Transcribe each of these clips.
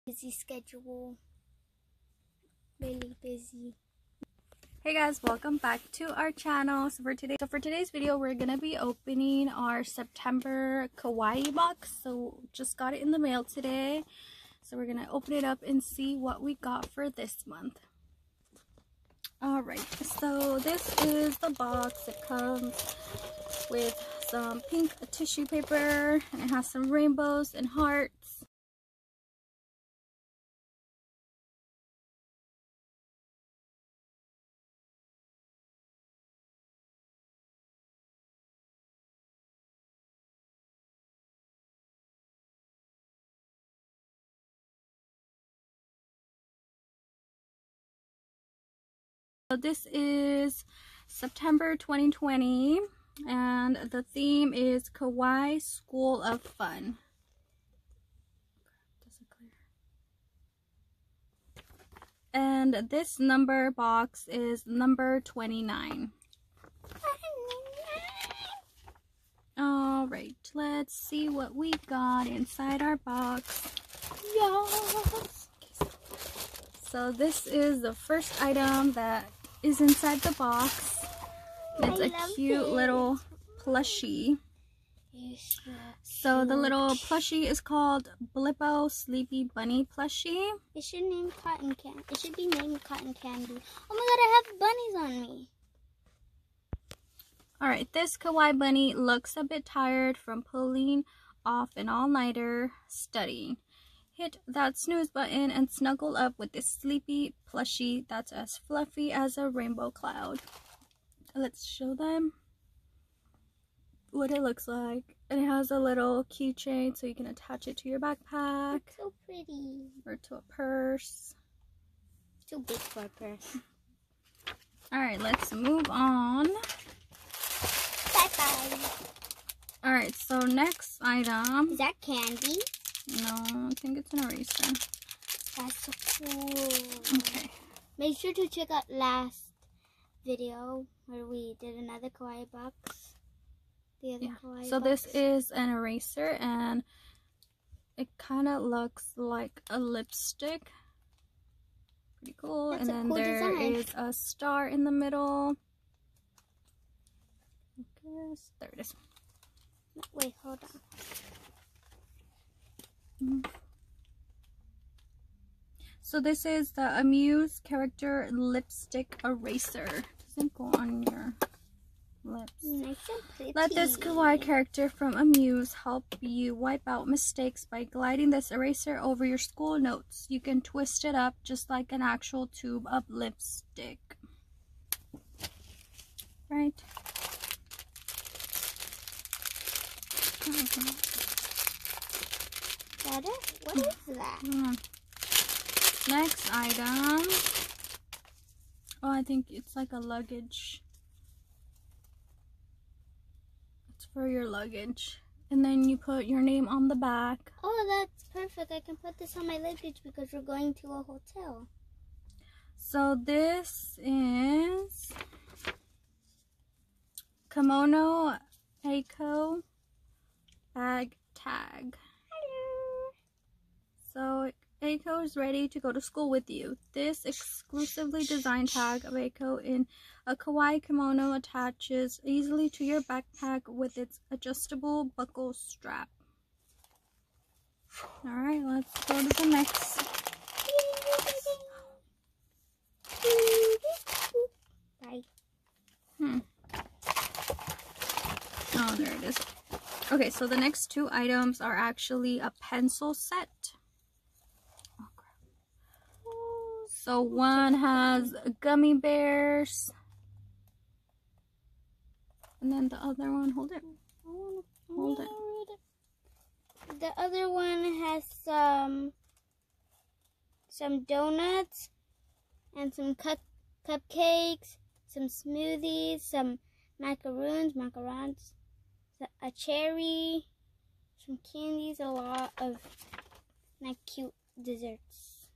Busy schedule. Really busy. Hey guys, welcome back to our channel. So for today's video, we're gonna be opening our September Kawaii box. So just got it in the mail today. So we're gonna open it up and see what we got for this month. Alright, so this is the box. It comes with some pink tissue paper and it has some rainbows and hearts. So this is September 2020 and the theme is Kawaii School of Fun. And this number box is number 29. Alright, let's see what we got inside our box. Yes! So this is the first item that is inside the box. It's a cute little plushie. So the little plushie is called Blippo Sleepy Bunny plushie. It should name Cotton Candy. It should be named Cotton Candy. Oh my god, I have bunnies on me. Alright, this kawaii bunny looks a bit tired from pulling off an all-nighter studying. Hit that snooze button and snuggle up with this sleepy plushie that's as fluffy as a rainbow cloud. Let's show them what it looks like. And it has a little keychain so you can attach it to your backpack. It's so pretty. Or to a purse. Too big for a purse. Alright, let's move on. Bye-bye. Alright, so next item. Is that candy? No, I think it's an eraser. That's so cool. Okay. Make sure to check out last video where we did another kawaii box. The other kawaii so box. This is an eraser and it kind of looks like a lipstick. Pretty cool. That's and a then cool there design. is a star in the middle. There it is. Wait, hold on. So this is the Amuse character lipstick eraser. Doesn't go on your lips. Nice and pretty. Let this kawaii character from Amuse help you wipe out mistakes by gliding this eraser over your school notes. You can twist it up just like an actual tube of lipstick. Right? That it? What is that? Next item. Oh, I think it's like a luggage. It's for your luggage. And then you put your name on the back. Oh, that's perfect. I can put this on my luggage because we're going to a hotel. So this is Kimono Eiko bag tag. Hello. So Eiko is ready to go to school with you. This exclusively designed tag of Eiko in a kawaii kimono attaches easily to your backpack with its adjustable buckle strap. Alright, let's go to the next. Bye. Oh, there it is. Okay, so the next two items are actually a pencil set. Oh, crap. So one has gummy bears. And then the other one, hold it. Hold it. The other one has some donuts and some cupcakes, some smoothies, some macarons, a cherry, some candies, a lot of nice cute desserts.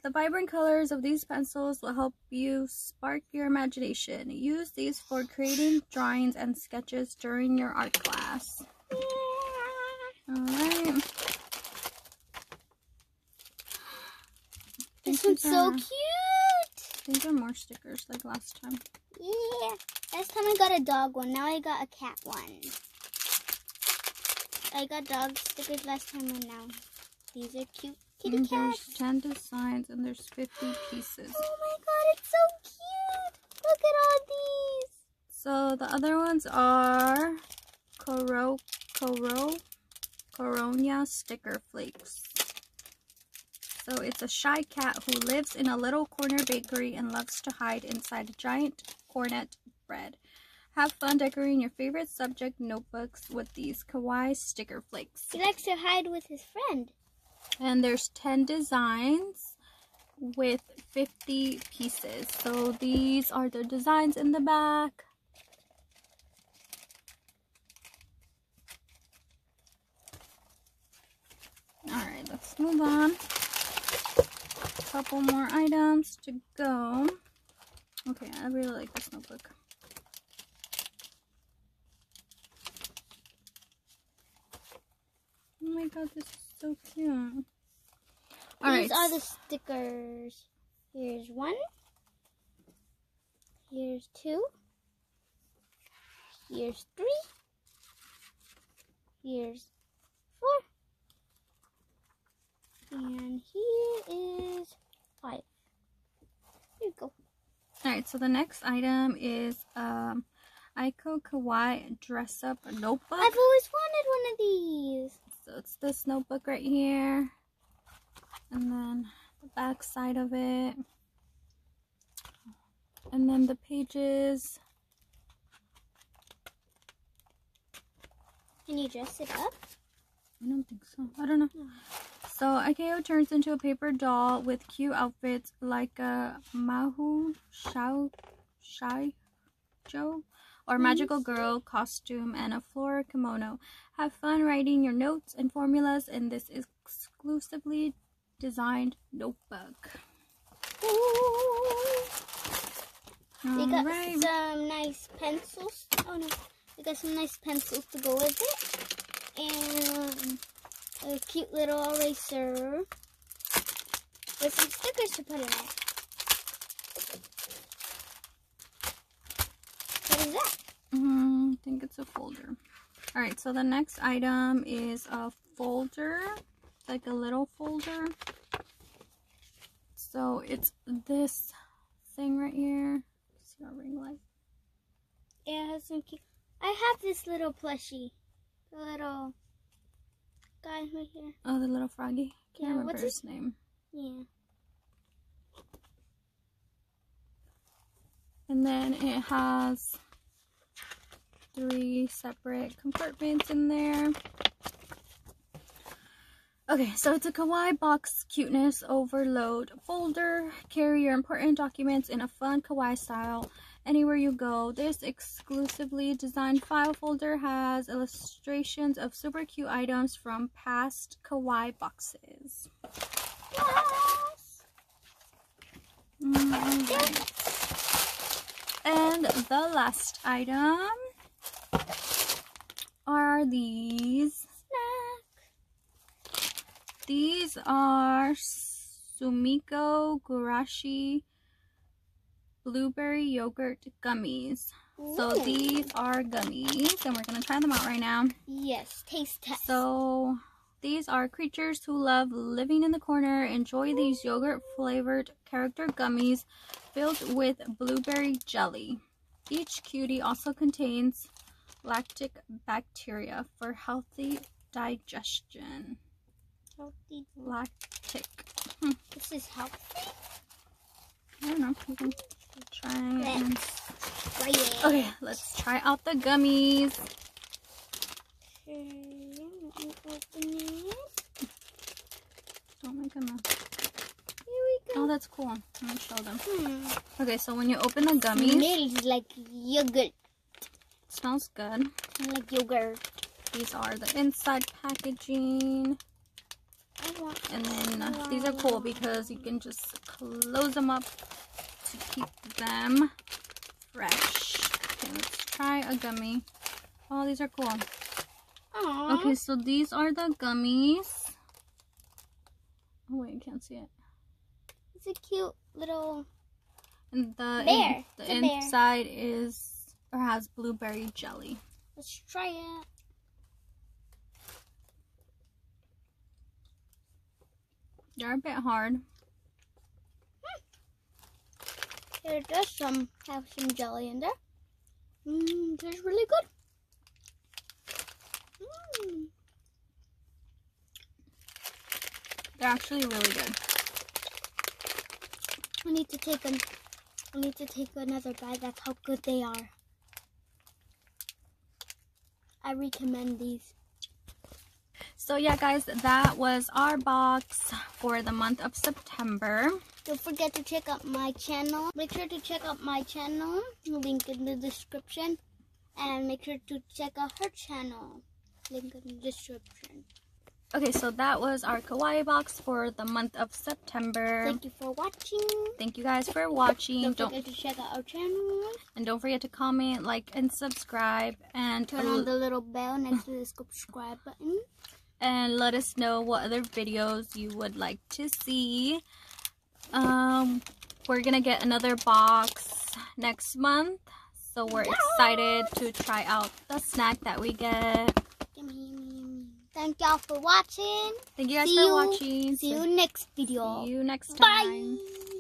The vibrant colors of these pencils will help you spark your imagination. Use these for creating drawings and sketches during your art class. Alright. This one's so cute. These are more stickers like last time. Yeah. Last time I got a dog one. Now I got a cat one. I got dog stickers last time and now these are cute kitty cats. There's 10 designs and there's 50 pieces. Oh my god, it's so cute. Look at all these. So the other ones are Coronia sticker flakes. So it's a shy cat who lives in a little corner bakery and loves to hide inside a giant cornet bread. Have fun decorating your favorite subject notebooks with these kawaii sticker flakes. He likes to hide with his friend. And there's 10 designs with 50 pieces. So these are the designs in the back. Alright, let's move on. A couple more items to go. Okay, I really like this notebook. Oh my god, this is so cute. These are the stickers. Here's 1. Here's 2. Here's 3. Here's 4. And here is 5. Here you go. Alright, so the next item is Aiko Kawaii Dress Up Notebook. I've always wanted one of these. So it's this notebook right here. And then the back side of it. And then the pages. Can you dress it up? I don't think so. I don't know. So Aiko turns into a paper doll with cute outfits like a Mahu Shai Jo or magical girl costume and a floral kimono. Have fun writing your notes and formulas in this exclusively designed notebook. They got some nice pencils. Oh no, they got some nice pencils to go with it, and a cute little eraser with some stickers to put in it. What is that? I think it's a folder. Alright, so the next item is a folder, like a little folder. So it's this thing right here. See our ring light? Yeah, it has some cute. I have this little plushie, the little guy right here. Oh, the little froggy. Can't remember what's his name. Yeah. And then it has 3 separate compartments in there. Okay, so it's a Kawaii Box cuteness overload folder. Carry your important documents in a fun kawaii style anywhere you go. This exclusively designed file folder has illustrations of super cute items from past Kawaii boxes. Yes. Right. And the last item are these. These are Sumiko Gourashi blueberry yogurt gummies. Ooh. So these are gummies and we're going to try them out right now. Yes, taste test. So these are creatures who love living in the corner. Enjoy these yogurt flavored character gummies filled with blueberry jelly. Each cutie also contains lactic bacteria for healthy digestion. Healthy. Lactic. This is healthy. I don't know. You can try it. Let's try it. Okay, let's try out the gummies. Okay, let me open it. Don't make a mess. Here we go. Oh, that's cool. Let me show them. Okay, so when you open the gummies, It smells like yogurt. it smells good. Like yogurt. These are the inside packaging. And then these are cool because you can just close them up to keep them fresh. Okay, let's try a gummy. Oh, these are cool. Aww. Okay, so these are the gummies. Oh wait, I can't see it. It's a cute little and the bear. the inside is or has blueberry jelly. Let's try it. They're a bit hard. It does have some jelly in there. Tastes really good. They're actually really good. I need to take another bite. That's how good they are. I recommend these. So yeah, guys, that was our box for the month of September. Don't forget to check out my channel. Make sure to check out my channel. Link in the description. And make sure to check out her channel. Link in the description. Okay, so that was our Kawaii box for the month of September. Thank you for watching. Thank you guys for watching. Don't forget to check out our channel. And don't forget to comment, like, and subscribe. And turn on the little bell next to the subscribe button. And let us know what other videos you would like to see. We're gonna get another box next month. So we're excited to try out the snack that we get. Thank y'all for watching. Thank you guys for watching. See you next video. See you next time. Bye.